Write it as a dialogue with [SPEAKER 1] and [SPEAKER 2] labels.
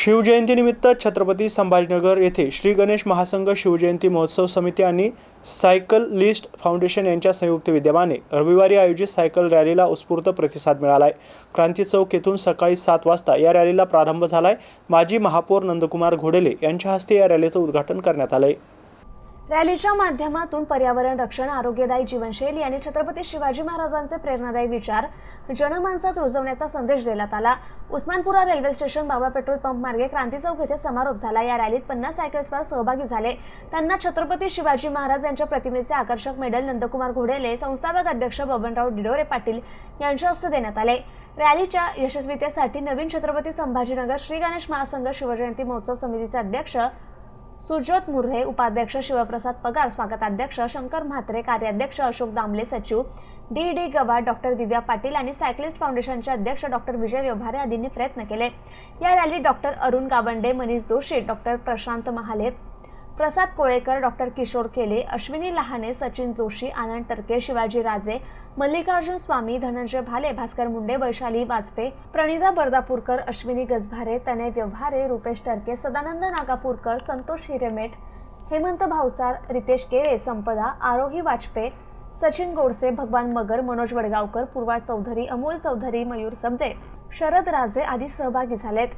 [SPEAKER 1] शिवजयंतीनिमित्त छत्रपती संभाजीनगर येथे श्री गणेश महासंघ शिवजयंती महोत्सव समिती आणि सायकलिस्ट फाउंडेशन यांच्या संयुक्त विद्यमाने रविवारी आयोजित सायकल रॅलीला उत्स्फूर्त प्रतिसाद मिळालाय। क्रांती चौक येथून सकाळी 7 वाजता या रॅलीला प्रारंभ झालाय। माजी महापौर नंदकुमार घोडेले यांच्या हस्ते या रॅलीचं उद्घाटन करण्यात आलंय।
[SPEAKER 2] रॅलीच्या माध्यमातून पर्यावरण रक्षण, आरोग्यदायी जीवनशैली आणि छत्रपती शिवाजी महाराजांचे प्रेरणादायी विचार जनमानसात रुजवण्याचा संदेश देण्यात आला। उस्मानपुरा रेल्वे स्टेशन बाबा पेट्रोल पंप मार्गे क्रांती चौक येथे समारोप झाला। या रॅलीत 50 सायकलस्वार सहभागी झाले। त्यांना छत्रपती शिवाजी महाराज यांच्या प्रतिमेचे आकर्षक मेडल नंदकुमार घोडेले, संस्थापक अध्यक्ष बबनराव डिडोरे पाटील यांच्या हस्ते देण्यात आले। रॅलीच्या यशस्वीतेसाठी नवीन छत्रपती संभाजीनगर श्री गणेश महासंघ शिवजयंती महोत्सव समितीचे अध्यक्ष सुजोत मुर्हे, उपाध्यक्ष शिवप्रसाद पगार, स्वागताध्यक्ष शंकर म्हात्रे, कार्याध्यक्ष अशोक दामले, सचिव डी गवा, डॉक्टर दिव्या पाटील आणि सायकलिस्ट फाउंडेशनचे अध्यक्ष डॉक्टर विजय व्यवहारे आदींनी प्रयत्न केले। या रॅलीत डॉक्टर अरुण गावंडे, मनीष जोशी, डॉक्टर प्रशांत महाले, प्रसाद कोळेकर, डॉक्टर किशोर केले, अश्विनी लहाने, सचिन जोशी, आनंद टर्के, शिवाजी राजे, मल्लिकार्जुन स्वामी, धनंजय भाले, भास्कर मुंडे, वैशाली वाजपेयी, प्रणिता बर्दापूरकर, अश्विनी गजभारे, तनय व्यवहारे, रुपेश टर्के, सदानंद नागापूरकर, संतोष हिरेमेठ, हेमंत भावसार, रितेश केरे, संपदा, आरोही वाजपेयी, सचिन गोडसे, भगवान मगर, मनोज वडगावकर, पूर्वा चौधरी, अमोल चौधरी, मयूर सबदे, शरद राजे आदी सहभागी झालेत।